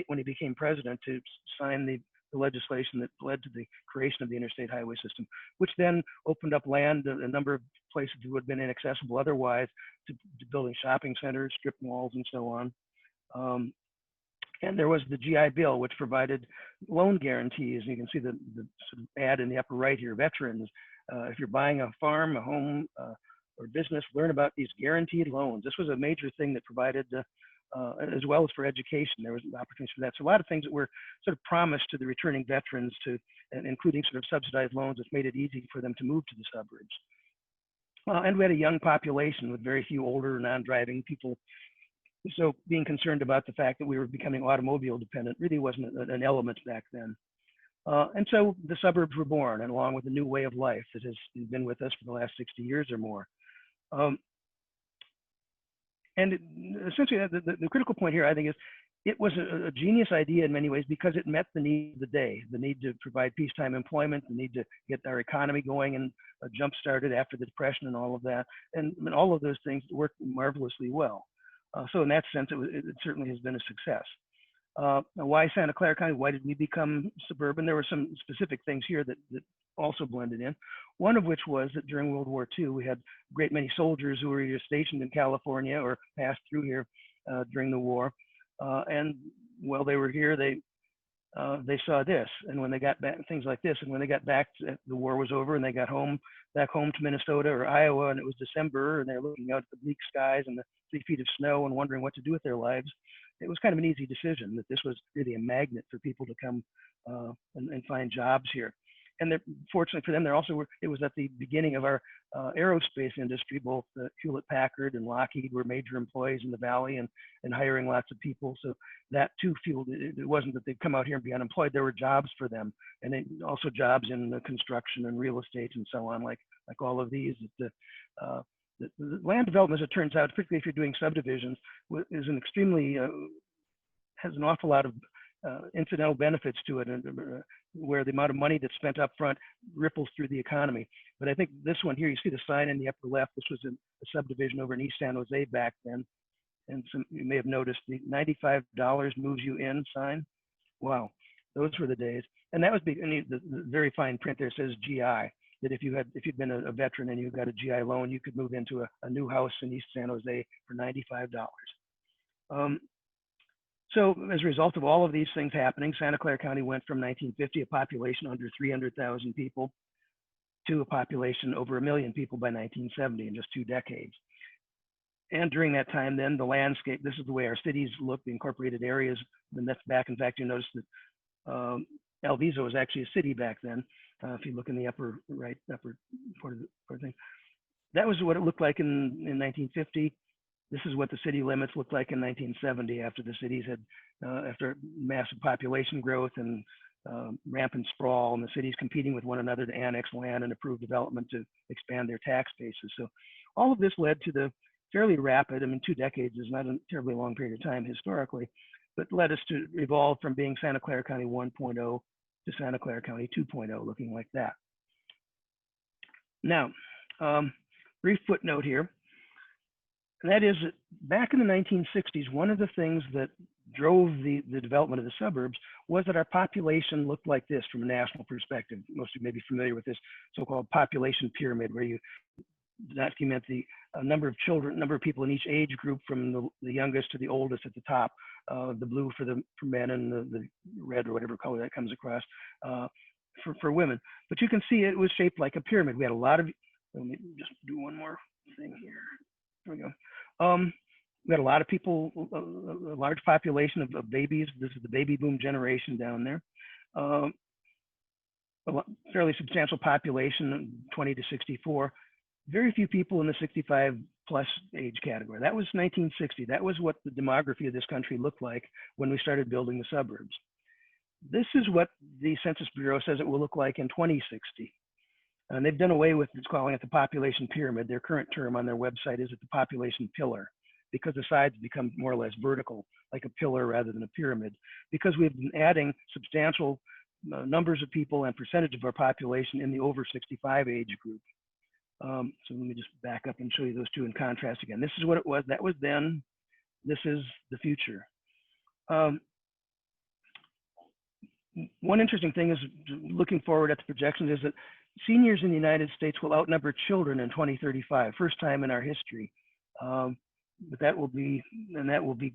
when he became president, to sign the legislation that led to the creation of the interstate highway system, which then opened up land, a number of places that would have been inaccessible otherwise, to building shopping centers, strip malls, and so on. And there was the GI Bill, which provided loan guarantees. You can see the sort of ad in the upper right here, veterans. If you're buying a farm, a home, or business, learn about these guaranteed loans. This was a major thing that provided, as well as for education, there was opportunities for that. So a lot of things that were sort of promised to the returning veterans, including sort of subsidized loans, which made it easy for them to move to the suburbs. And we had a young population with very few older non-driving people. So being concerned about the fact that we were becoming automobile dependent really wasn't an element back then. And so the suburbs were born, and along with a new way of life that has been with us for the last 60 years or more. Essentially, the critical point here, I think, is it was a genius idea in many ways because it met the need of the day, the need to provide peacetime employment, the need to get our economy going and jump-started after the Depression and all of that. And all of those things worked marvelously well. So in that sense, it certainly has been a success. Why Santa Clara County? Why did we become suburban? There were some specific things here that also blended in. One of which was that during World War II, we had a great many soldiers who were either stationed in California or passed through here during the war. And while they were here, they saw this. And when they got back, things like this, and when they got back, the war was over, and they got back home to Minnesota or Iowa, and it was December, and they're looking out at the bleak skies and the 3 feet of snow and wondering what to do with their lives. It was kind of an easy decision that this was really a magnet for people to come and find jobs here. And fortunately for them, it was at the beginning of our aerospace industry. Both Hewlett Packard and Lockheed were major employees in the valley and hiring lots of people. So that too fueled it. It wasn't that they'd come out here and be unemployed. There were jobs for them, and also jobs in the construction and real estate and so on, like all of these. The land development, as it turns out, particularly if you're doing subdivisions, is an extremely has an awful lot of incidental benefits to it, and where the amount of money that's spent up front ripples through the economy. But I think this one here, you see the sign in the upper left. This was a subdivision over in East San Jose back then, and you may have noticed the $95 moves you in sign. Wow, those were the days. And that was the very fine print there says GI. That if you'd been a veteran and you got a GI loan, you could move into a new house in East San Jose for $95. So as a result of all of these things happening, Santa Clara County went from 1950, a population under 300,000 people, to a population over 1 million people by 1970 in just 2 decades. And during that time, then the landscape, this is the way our cities look, the incorporated areas, and that's back. In fact, you notice that Alviso was actually a city back then. If you look in the upper right, upper part of the thing, that was what it looked like in 1950. This is what the city limits looked like in 1970 after the cities had, after massive population growth and rampant sprawl, and the cities competing with one another to annex land and approve development to expand their tax bases. So all of this led to the fairly rapid, 2 decades is not a terribly long period of time historically, but led us to evolve from being Santa Clara County 1.0 to Santa Clara County 2.0, looking like that. Now, brief footnote here. And that is that back in the 1960s, one of the things that drove the development of the suburbs was that our population looked like this from a national perspective. Most of you may be familiar with this so-called population pyramid, where you document the number of children, number of people in each age group from the youngest to the oldest at the top, the blue for men and the red or whatever color that comes across for women. But you can see it was shaped like a pyramid. We had a lot of, let me just do one more thing here. There we go. We had a lot of people, a large population of babies. This is the baby boom generation down there. A fairly substantial population, 20 to 64. Very few people in the 65 plus age category. That was 1960. That was what the demography of this country looked like when we started building the suburbs. This is what the Census Bureau says it will look like in 2060. And they've done away with calling it the population pyramid. Their current term on their website is the population pillar, because the sides become more or less vertical, like a pillar rather than a pyramid, because we've been adding substantial numbers of people and percentage of our population in the over 65 age group. So let me just back up and show you those two in contrast again. This is what it was. That was then. This is the future. one interesting thing is looking forward at the projections is that seniors in the United States will outnumber children in 2035, first time in our history. But that will be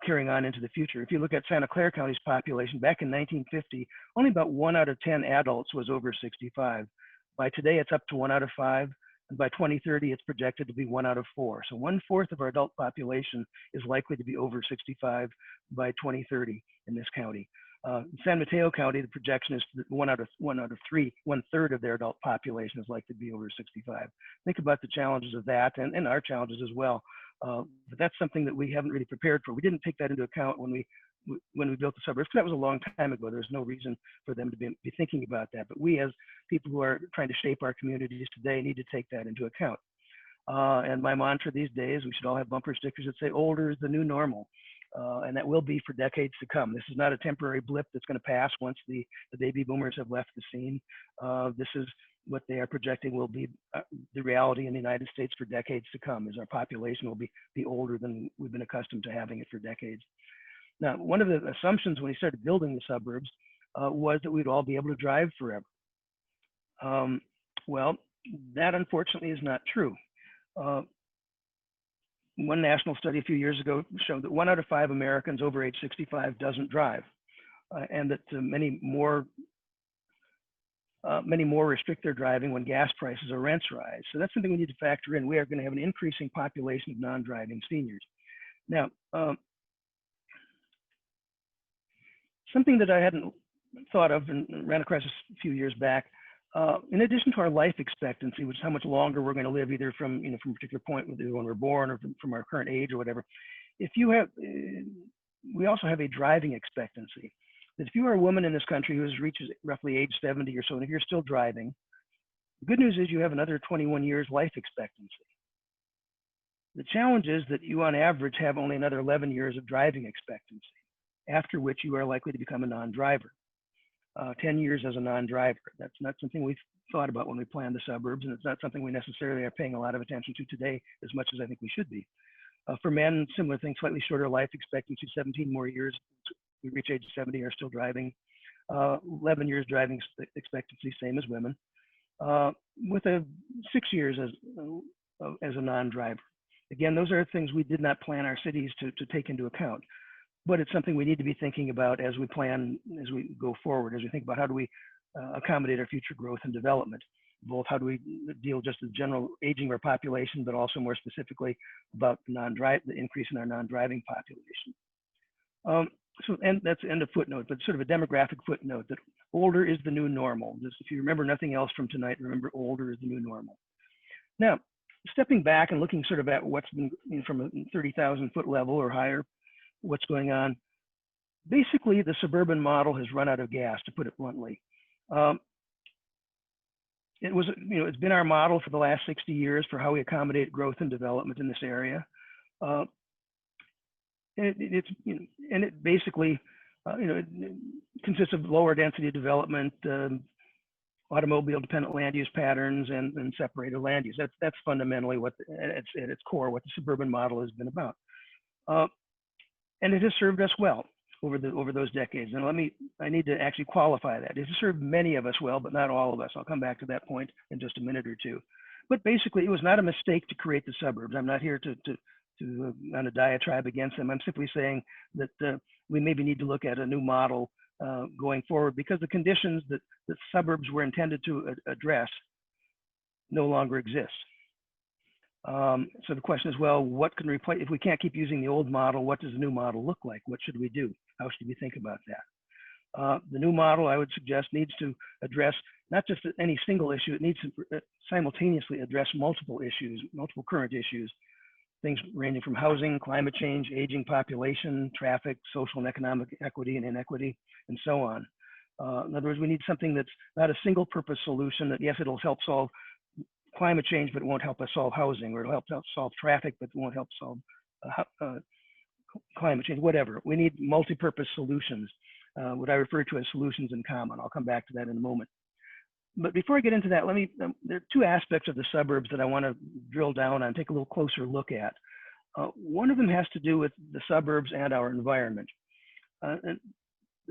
carrying on into the future. If you look at Santa Clara County's population, back in 1950, only about 1 out of 10 adults was over 65. By today, it's up to 1 out of 5. And by 2030, it's projected to be 1 out of 4. So 1/4 of our adult population is likely to be over 65 by 2030 in this county. In San Mateo County, the projection is that 1 out of 3, 1/3 of their adult population is likely to be over 65. Think about the challenges of that and our challenges as well. But that's something that we haven't really prepared for. We didn't take that into account when we built the suburbs. That was a long time ago. There's no reason for them to be thinking about that. But we, as people who are trying to shape our communities today, need to take that into account. And my mantra these days, we should all have bumper stickers that say older is the new normal. And that will be for decades to come. This is not a temporary blip that's going to pass once the baby boomers have left the scene. This is what they are projecting will be the reality in the United States for decades to come, is our population will be older than we've been accustomed to having it for decades. Now, one of the assumptions when we started building the suburbs was that we'd all be able to drive forever. Well, that unfortunately is not true. One national study a few years ago showed that 1 out of 5 Americans over age 65 doesn't drive, and that many more restrict their driving when gas prices or rents rise. So that's something we need to factor in. We are going to have an increasing population of non-driving seniors. Now, something that I hadn't thought of and ran across a few years back, in addition to our life expectancy, which is how much longer we're going to live, either from a particular point when we're born or from our current age or whatever, we also have a driving expectancy. That if you are a woman in this country who reaches roughly age 70 or so, and if you're still driving, the good news is you have another 21 years life expectancy. The challenge is that you on average have only another 11 years of driving expectancy, after which you are likely to become a non-driver. 10 years as a non-driver. That's not something we've thought about when we plan the suburbs, and it's not something we necessarily are paying a lot of attention to today as much as I think we should be. For men, similar thing, slightly shorter life expectancy, 17 more years. We reach age 70 are still driving. 11 years driving expectancy, same as women, with 6 years as a non-driver. Again, those are things we did not plan our cities to take into account. But it's something we need to be thinking about as we plan, as we go forward, as we think about how do we accommodate our future growth and development. Both how do we deal just with the general aging of our population, but also more specifically about the increase in our non-driving population. And that's end of footnote, but sort of a demographic footnote that older is the new normal. Just if you remember nothing else from tonight, remember older is the new normal. Now, stepping back and looking sort of at what's been from a 30,000 foot level or higher, what's going on. Basically, the suburban model has run out of gas, to put it bluntly. It's been our model for the last 60 years for how we accommodate growth and development in this area. It basically, it consists of lower density development, automobile dependent land use patterns, and separated land use. That's fundamentally what, at its core, what the suburban model has been about. And it has served us well over those decades. And I need to actually qualify that. It has served many of us well, but not all of us. I'll come back to that point in just a minute or two. But basically, it was not a mistake to create the suburbs. I'm not here to on a diatribe against them. I'm simply saying that we maybe need to look at a new model going forward, because the conditions that the suburbs were intended to address no longer exist. So the question is, well, what can replace, if we can't keep using the old model, what does the new model look like? What should we do? How should we think about that? The new model, I would suggest, needs to address not just any single issue, it needs to simultaneously address multiple issues, multiple current issues, things ranging from housing, climate change, aging population, traffic, social and economic equity and inequity, and so on. In other words, we need something that's not a single purpose solution that, yes, it'll help solve climate change, but it won't help us solve housing, or it'll help solve traffic, but it won't help solve climate change, whatever. We need multi-purpose solutions, what I refer to as solutions in common. I'll come back to that in a moment. But before I get into that, there are two aspects of the suburbs that I want to drill down on, take a little closer look at. One of them has to do with the suburbs and our environment. And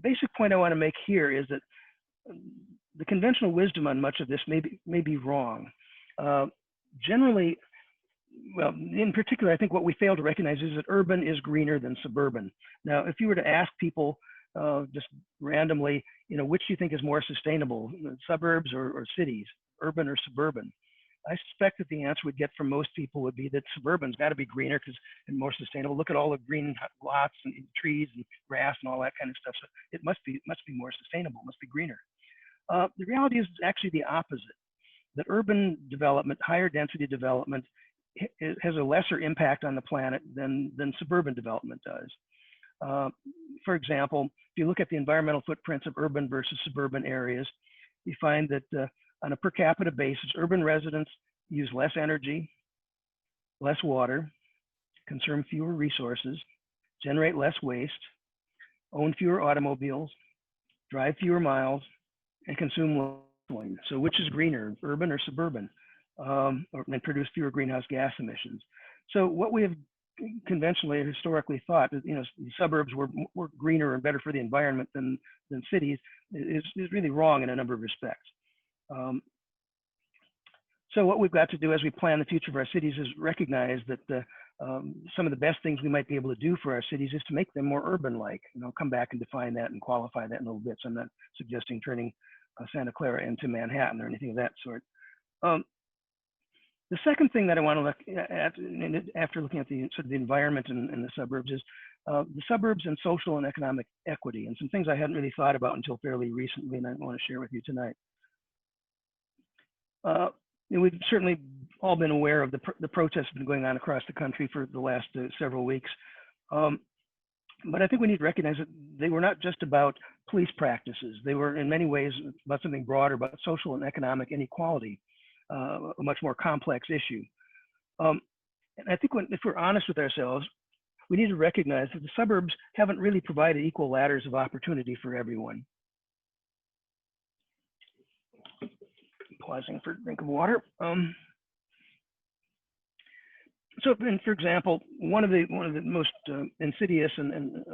basic point I want to make here is that the conventional wisdom on much of this may be wrong. Generally, well, in particular, I think what we fail to recognize is that urban is greener than suburban. Now, if you were to ask people just randomly, which do you think is more sustainable, suburbs or cities, urban or suburban? I suspect that the answer we'd get from most people would be that suburban's got to be greener and more sustainable. Look at all the green lots and trees and grass and all that kind of stuff. So it must be more sustainable, must be greener. The reality is actually the opposite. That urban development, higher density development, has a lesser impact on the planet than suburban development does. For example, if you look at the environmental footprints of urban versus suburban areas, you find that on a per capita basis, urban residents use less energy, less water, consume fewer resources, generate less waste, own fewer automobiles, drive fewer miles, and consume less oil. So which is greener, urban or suburban? And produce fewer greenhouse gas emissions. So what we have conventionally or historically thought that the suburbs were greener and better for the environment than cities is really wrong in a number of respects. So what we've got to do as we plan the future of our cities is recognize that some of the best things we might be able to do for our cities is to make them more urban-like. And I'll come back and define that and qualify that in a little bit. So I'm not suggesting turning Santa Clara into Manhattan or anything of that sort. The second thing that I want to look at after looking at the sort of the environment in the suburbs is the suburbs and social and economic equity, and some things I hadn't really thought about until fairly recently, and I want to share with you tonight. We've certainly all been aware of the protests that have been going on across the country for the last several weeks. But I think we need to recognize that they were not just about police practices. They were in many ways about something broader, about social and economic inequality, a much more complex issue. And I think if we're honest with ourselves, we need to recognize that the suburbs haven't really provided equal ladders of opportunity for everyone. Pausing for a drink of water. So, for example, one of the most insidious and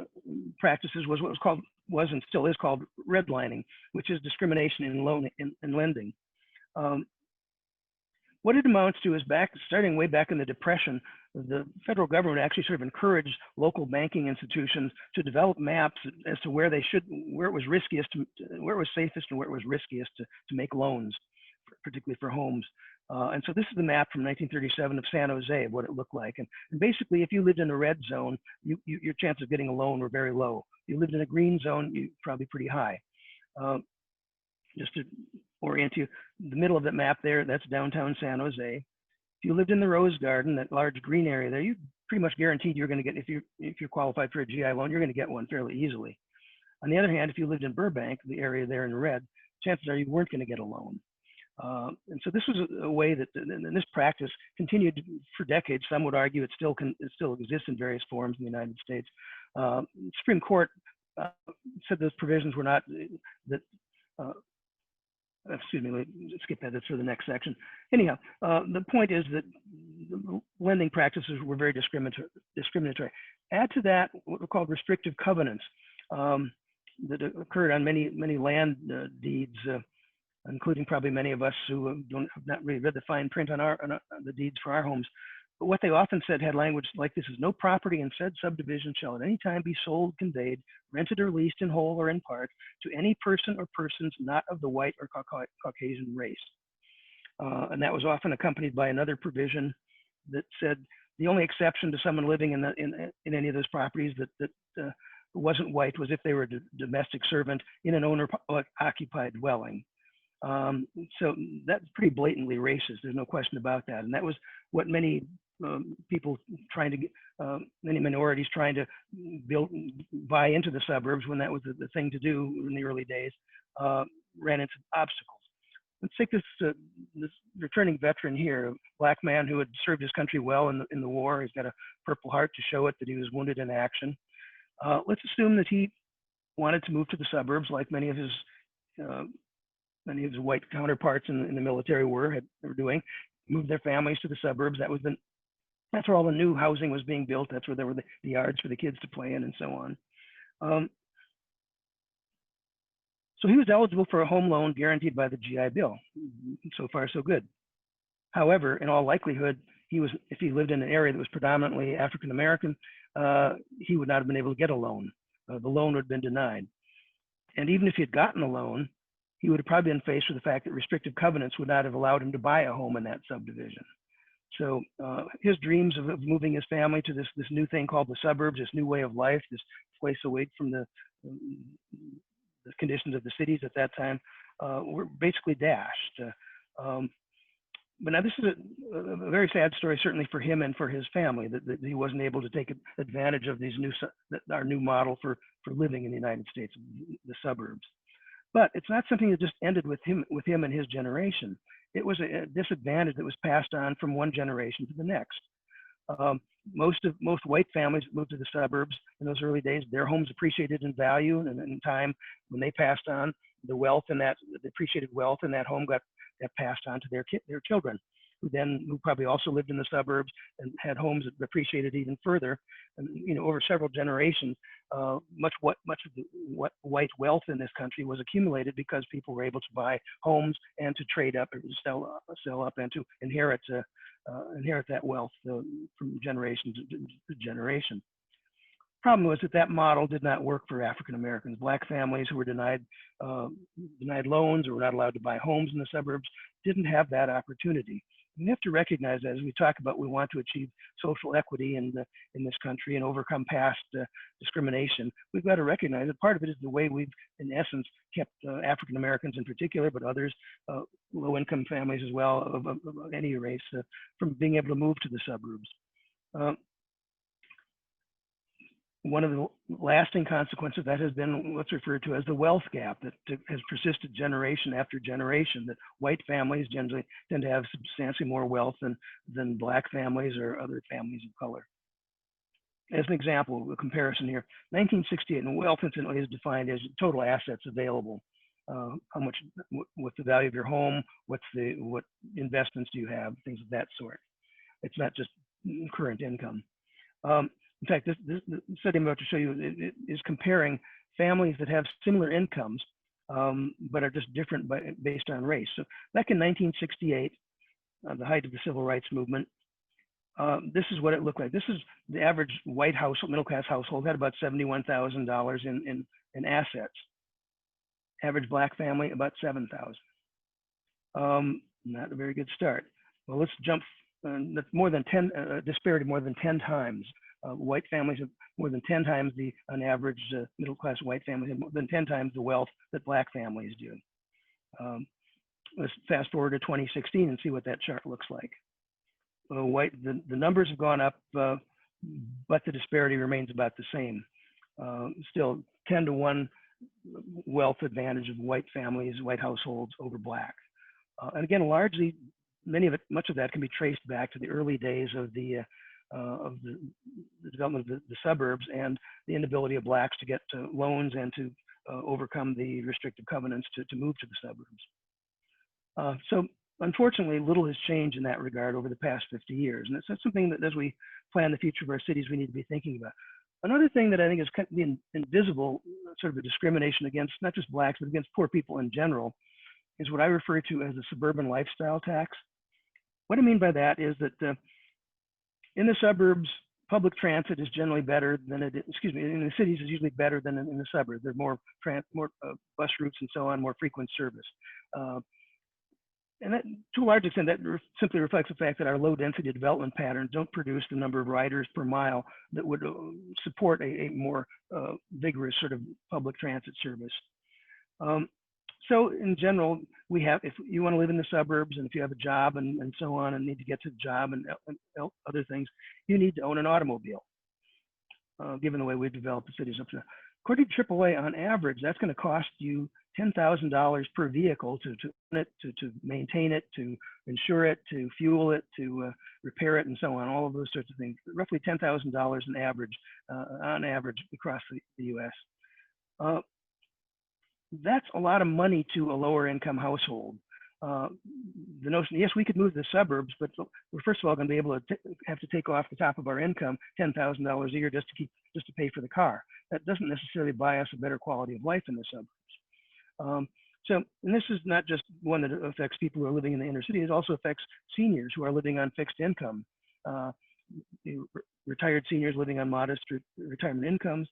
practices was what was and still is called redlining, which is discrimination in lending. What it amounts to is starting way back in the Depression, the federal government actually sort of encouraged local banking institutions to develop maps as to where it was riskiest, where it was safest, and where it was riskiest to make loans, particularly for homes. And so this is the map from 1937 of San Jose of what it looked like. And basically, if you lived in a red zone, your chance of getting a loan were very low. If you lived in a green zone, you're probably pretty high. Just to orient you, the middle of that map there, that's downtown San Jose. If you lived in the Rose Garden, that large green area there, you pretty much guaranteed you're going to get, if you're qualified for a GI loan, you're going to get one fairly easily. On the other hand, if you lived in Burbank, the area there in red, chances are you weren't going to get a loan. And so this was a way that, and this practice continued for decades. Some would argue it still exists in various forms in the United States. The Supreme Court said those provisions were not excuse me, let's skip that. That's for the next section. Anyhow, the point is that the lending practices were very discriminatory. Add to that what were called restrictive covenants that occurred on many land deeds, including probably many of us who have not really read the fine print on the deeds for our homes. But what they often said had language like this: is no property in said subdivision shall at any time be sold, conveyed, rented, or leased in whole or in part to any person or persons not of the white or Caucasian race. And that was often accompanied by another provision that said the only exception to someone living in any of those properties that wasn't white was if they were a domestic servant in an owner-occupied dwelling. So that's pretty blatantly racist. There's no question about that. And that was what many people trying to get, many minorities trying to buy into the suburbs when that was the thing to do in the early days, ran into obstacles. Let's take this returning veteran here, a black man who had served his country well in the war. He's got a Purple Heart to show it that he was wounded in action. Let's assume that he wanted to move to the suburbs like many of his white counterparts in the military were doing, moved their families to the suburbs. That's where all the new housing was being built. That's where there were the yards for the kids to play in and so on. So he was eligible for a home loan guaranteed by the GI Bill. So far, so good. However, in all likelihood, if he lived in an area that was predominantly African American, he would not have been able to get a loan. The loan would have been denied. And even if he had gotten a loan, he would have probably been faced with the fact that restrictive covenants would not have allowed him to buy a home in that subdivision. So his dreams of moving his family to this new thing called the suburbs, this new way of life, this place away from the conditions of the cities at that time, were basically dashed. But now this is a very sad story, certainly for him and for his family, that he wasn't able to take advantage of these our new model for living in the United States, the suburbs. But it's not something that just ended with him and his generation. It was a disadvantage that was passed on from one generation to the next. Most white families that moved to the suburbs in those early days, their homes appreciated in value, and in time when they passed on, the wealth in that, the appreciated wealth in that home got passed on to their children, who probably also lived in the suburbs and had homes that appreciated even further. And over several generations, much of the white wealth in this country was accumulated because people were able to buy homes and to trade up or sell up and to inherit that wealth from generation to generation. Problem was that model did not work for African Americans. Black families who were denied loans or were not allowed to buy homes in the suburbs didn't have that opportunity. We have to recognize that as we talk about we want to achieve social equity in this country and overcome past discrimination. We've got to recognize that part of it is the way we've, in essence, kept African Americans in particular, but others, low-income families as well, of any race, from being able to move to the suburbs. One of the lasting consequences of that has been what's referred to as the wealth gap that has persisted generation after generation, that white families generally tend to have substantially more wealth than black families or other families of color. As an example, a comparison here, 1968, and wealth incidentally is defined as total assets available. What's the value of your home? What investments do you have? Things of that sort. It's not just current income. In fact, this study I'm about to show you is comparing families that have similar incomes, but are just different based on race. So back in 1968, the height of the civil rights movement, this is what it looked like. This is the average white household, middle-class household, had about $71,000 in assets. Average black family, about $7,000. Not a very good start. Well, let's jump. That's more than 10 disparity, more than 10 times. White families have more than 10 times on average, middle-class white families have more than 10 times the wealth that black families do. Let's fast forward to 2016 and see what that chart looks like. The numbers have gone up, but the disparity remains about the same. Still 10-to-1 wealth advantage of white families, white households over black. And again, largely, much of that can be traced back to the early days of the development of the suburbs and the inability of blacks to get loans and to overcome the restrictive covenants to move to the suburbs. So unfortunately, little has changed in that regard over the past 50 years. And it's something that as we plan the future of our cities, we need to be thinking about. Another thing that I think is kind of invisible, sort of a discrimination against not just blacks, but against poor people in general, is what I refer to as the suburban lifestyle tax. What I mean by that is that in the suburbs, public transit is generally better than in the cities is usually better than in the suburbs. There are more bus routes and so on, more frequent service. And that, to a large extent, that simply reflects the fact that our low density development patterns don't produce the number of riders per mile that would support a more vigorous sort of public transit service. So in general, if you want to live in the suburbs and if you have a job and so on and need to get to the job and other things, you need to own an automobile, given the way we've developed the cities up to now. According to AAA, on average, that's going to cost you $10,000 per vehicle to own it, to maintain it, to insure it, to fuel it, to repair it, and so on, all of those sorts of things. Roughly $10,000 on average across the U.S. That's a lot of money to a lower income household. The notion, yes, we could move to the suburbs, but we're first of all going to be able to have to take off the top of our income $10,000 a year just to pay for the car. That doesn't necessarily buy us a better quality of life in the suburbs. So, and this is not just one that affects people who are living in the inner city. It also affects seniors who are living on fixed income. Uh, Retired seniors living on modest retirement incomes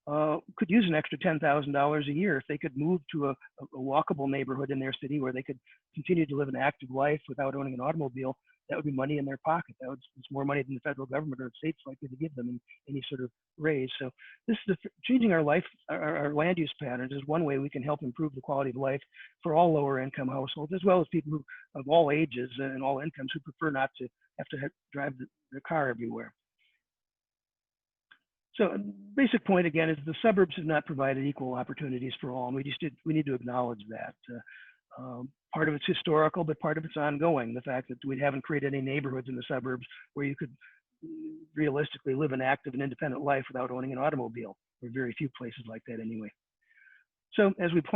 could use an extra $10,000 a year if they could move to a walkable neighborhood in their city where they could continue to live an active life without owning an automobile. That would be money in their pocket. It's more money than the federal government or the state's likely to give them in any sort of raise. So this is changing our our land use patterns is one way we can help improve the quality of life for all lower income households, as well as people who of all ages and all incomes who prefer not to have to drive their car everywhere. So basic point again is the suburbs have not provided equal opportunities for all, and we need to acknowledge that. Part of it's historical, but part of it's ongoing. The fact that we haven't created any neighborhoods in the suburbs where you could realistically live an active and independent life without owning an automobile. There are very few places like that anyway. So as we point